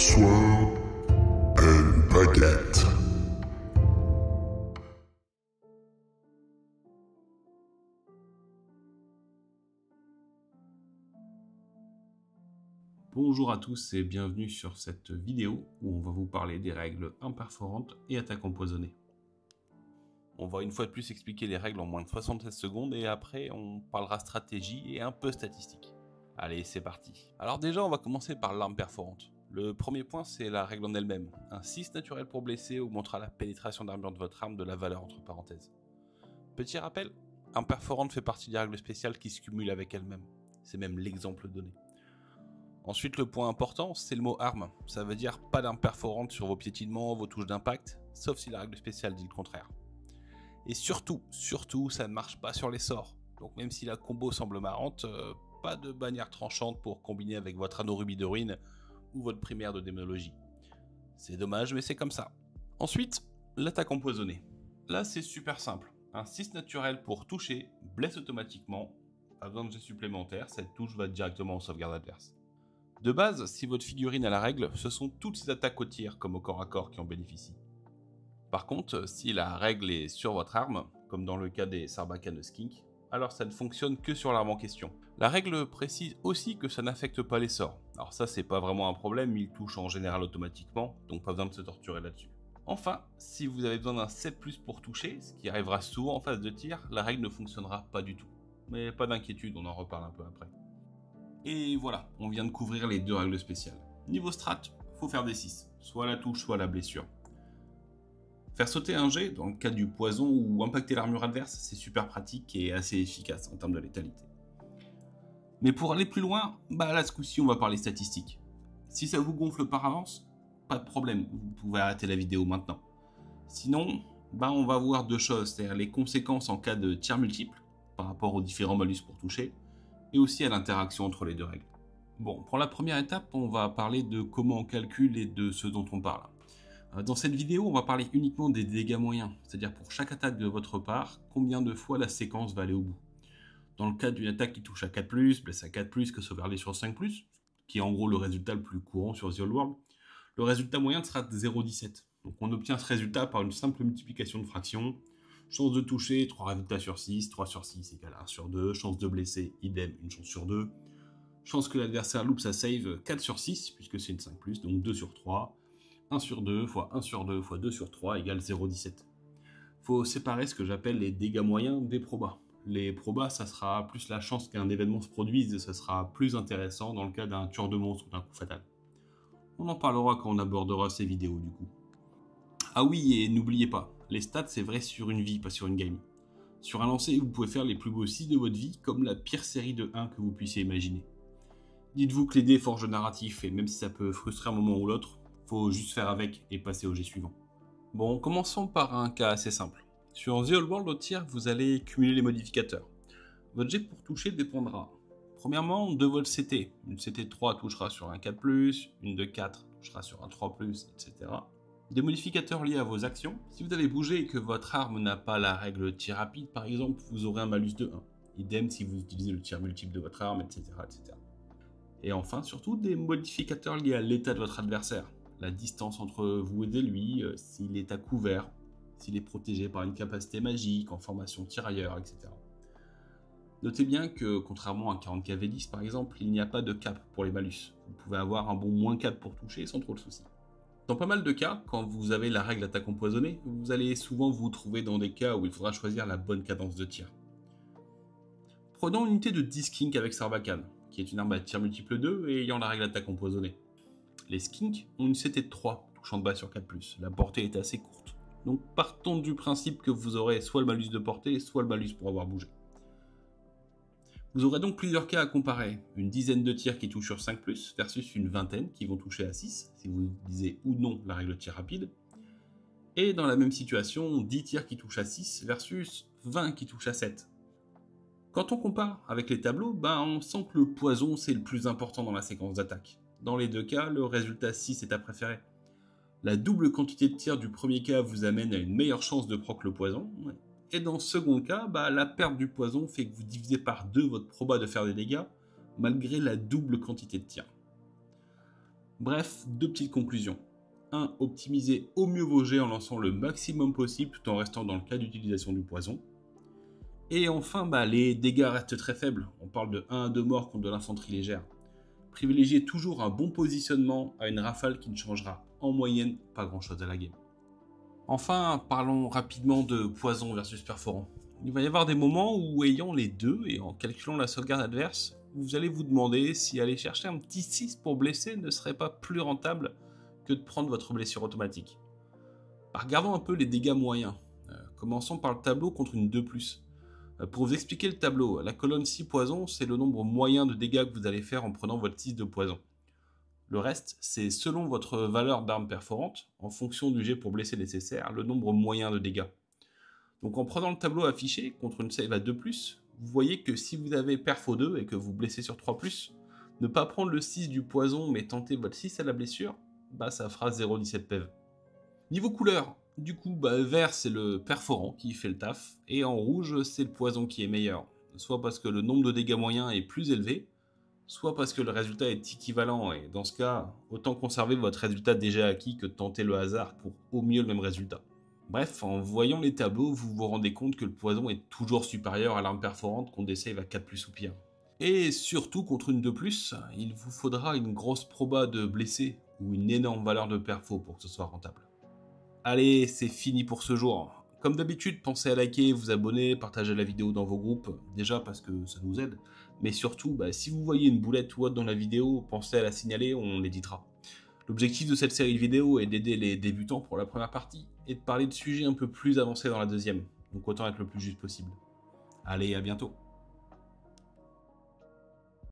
Sword and Baguette. Bonjour à tous et bienvenue sur cette vidéo où on va vous parler des règles imperforantes et attaques empoisonnées. On va une fois de plus expliquer les règles en moins de 76 secondes et après on parlera stratégie et un peu statistique. Allez, c'est parti. Alors déjà, on va commencer par l'arme perforante. Le premier point, c'est la règle en elle-même. Un 6 naturel pour blesser augmentera la pénétration d'armure de votre arme de la valeur entre parenthèses. Petit rappel, imperforante fait partie des règles spéciales qui se cumulent avec elle-même. C'est même l'exemple donné. Ensuite, le point important, c'est le mot arme. Ça veut dire pas d'arme perforante sur vos piétinements, vos touches d'impact, sauf si la règle spéciale dit le contraire. Et surtout, ça ne marche pas sur les sorts. Donc même si la combo semble marrante, pas de bannière tranchante pour combiner avec votre anneau rubis de ruine ou votre primaire de démonologie. C'est dommage, mais c'est comme ça. Ensuite, l'attaque empoisonnée. Là, c'est super simple. Un 6 naturel pour toucher, blesse automatiquement, pas besoin de jet supplémentaire, cette touche va directement en sauvegarde adverse. De base, si votre figurine a la règle, ce sont toutes ces attaques au tir, comme au corps à corps, qui en bénéficient. Par contre, si la règle est sur votre arme, comme dans le cas des Sarbacane de Skink, alors ça ne fonctionne que sur l'arme en question. La règle précise aussi que ça n'affecte pas les sorts. Alors ça, c'est pas vraiment un problème, ils touchent en général automatiquement, donc pas besoin de se torturer là-dessus. Enfin, si vous avez besoin d'un 7+, pour toucher, ce qui arrivera souvent en phase de tir, la règle ne fonctionnera pas du tout. Mais pas d'inquiétude, on en reparle un peu après. Et voilà, on vient de couvrir les deux règles spéciales. Niveau strat, faut faire des 6, soit la touche, soit la blessure. Faire sauter un jet, dans le cas du poison ou impacter l'armure adverse, c'est super pratique et assez efficace en termes de létalité. Mais pour aller plus loin, là ce coup-ci on va parler statistiques. Si ça vous gonfle par avance, pas de problème, vous pouvez arrêter la vidéo maintenant. Sinon, on va voir deux choses, c'est-à-dire les conséquences en cas de tir multiple, par rapport aux différents malus pour toucher, et aussi à l'interaction entre les deux règles. Bon, pour la première étape, on va parler de comment on calcule et de ce dont on parle. Dans cette vidéo, on va parler uniquement des dégâts moyens, c'est-à-dire pour chaque attaque de votre part, combien de fois la séquence va aller au bout. Dans le cas d'une attaque qui touche à 4+, blesse à 4+, que sauvegardée sur 5+, qui est en gros le résultat le plus courant sur The Old World, le résultat moyen sera de 0,17. Donc on obtient ce résultat par une simple multiplication de fractions. Chance de toucher, 3 résultats sur 6, 3 sur 6 égale 1 sur 2, chance de blesser, idem, une chance sur 2. Chance que l'adversaire loupe sa save, 4 sur 6, puisque c'est une 5+, donc 2 sur 3. 1 sur 2 fois 1 sur 2 fois 2 sur 3 égale 0,17. Faut séparer ce que j'appelle les dégâts moyens des probas. Les probas, ça sera plus la chance qu'un événement se produise et ça sera plus intéressant dans le cas d'un tueur de monstre ou d'un coup fatal. On en parlera quand on abordera ces vidéos du coup. Ah oui, et n'oubliez pas, les stats c'est vrai sur une vie, pas sur une game. Sur un lancer, vous pouvez faire les plus beaux 6 de votre vie comme la pire série de 1 que vous puissiez imaginer. Dites-vous que les dés forgent le narratif et même si ça peut frustrer un moment ou l'autre, faut juste faire avec et passer au jet suivant. Bon, commençons par un cas assez simple. Sur The Old World au tir, vous allez cumuler les modificateurs. Votre jet pour toucher dépendra, premièrement, de votre CT. Une CT de 3 touchera sur un 4+, une de 4 touchera sur un 3+, etc. Des modificateurs liés à vos actions. Si vous avez bougé et que votre arme n'a pas la règle tir rapide, par exemple, vous aurez un malus de 1. Idem si vous utilisez le tir multiple de votre arme, etc. etc. Et enfin, surtout, des modificateurs liés à l'état de votre adversaire. La distance entre vous et lui, s'il est à couvert, s'il est protégé par une capacité magique, en formation tirailleur, etc. Notez bien que, contrairement à 40 KV10 par exemple, il n'y a pas de cap pour les malus. Vous pouvez avoir un bon -4 pour toucher sans trop de soucis. Dans pas mal de cas, quand vous avez la règle attaque empoisonnée, vous allez souvent vous trouver dans des cas où il faudra choisir la bonne cadence de tir. Prenons une unité de 10 skinks avec Sarbacane, qui est une arme à tir multiple 2 et ayant la règle attaque empoisonnée. Les skinks ont une CT de 3, touchant de bas sur 4+. La portée est assez courte. Donc partons du principe que vous aurez soit le malus de portée, soit le malus pour avoir bougé. Vous aurez donc plusieurs cas à comparer. Une dizaine de tirs qui touchent sur 5+, versus une vingtaine qui vont toucher à 6, si vous utilisez ou non la règle tir rapide. Et dans la même situation, 10 tirs qui touchent à 6, versus 20 qui touchent à 7. Quand on compare avec les tableaux, on sent que le poison c'est le plus important dans la séquence d'attaque. Dans les deux cas, le résultat 6 est à préférer. La double quantité de tir du premier cas vous amène à une meilleure chance de proc le poison, et dans le second cas, la perte du poison fait que vous divisez par 2 votre proba de faire des dégâts, malgré la double quantité de tir. Bref, 2 petites conclusions. 1. Optimisez au mieux vos jets en lançant le maximum possible tout en restant dans le cas d'utilisation du poison. Et enfin, les dégâts restent très faibles. On parle de 1 à 2 morts contre de l'infanterie légère. Privilégiez toujours un bon positionnement à une rafale qui ne changera en moyenne pas grand chose à la game. Enfin, parlons rapidement de poison versus perforant. Il va y avoir des moments où, ayant les deux et en calculant la sauvegarde adverse, vous allez vous demander si aller chercher un petit 6 pour blesser ne serait pas plus rentable que de prendre votre blessure automatique. Regardons un peu les dégâts moyens. Commençons par le tableau contre une 2+. Pour vous expliquer le tableau, la colonne 6 poison, c'est le nombre moyen de dégâts que vous allez faire en prenant votre 6 de poison. Le reste, c'est selon votre valeur d'arme perforante, en fonction du jet pour blesser nécessaire, le nombre moyen de dégâts. Donc en prenant le tableau affiché contre une save à 2+, vous voyez que si vous avez perfo 2 et que vous blessez sur 3+, ne pas prendre le 6 du poison mais tenter votre 6 à la blessure, ça fera 0,17 PEV. Niveau couleur, du coup, vert c'est le perforant qui fait le taf, et en rouge c'est le poison qui est meilleur. Soit parce que le nombre de dégâts moyens est plus élevé, soit parce que le résultat est équivalent, et dans ce cas, autant conserver votre résultat déjà acquis que de tenter le hasard pour au mieux le même résultat. Bref, en voyant les tableaux, vous vous rendez compte que le poison est toujours supérieur à l'arme perforante contre des saves à 4+ ou pire. Et surtout contre une 2+, il vous faudra une grosse proba de blessé ou une énorme valeur de perfo pour que ce soit rentable. Allez, c'est fini pour ce jour. Comme d'habitude, pensez à liker, vous abonner, partager la vidéo dans vos groupes, déjà parce que ça nous aide, mais surtout, si vous voyez une boulette ou autre dans la vidéo, pensez à la signaler, on l'éditera. L'objectif de cette série de vidéos est d'aider les débutants pour la première partie, et de parler de sujets un peu plus avancés dans la deuxième, donc autant être le plus juste possible. Allez, à bientôt.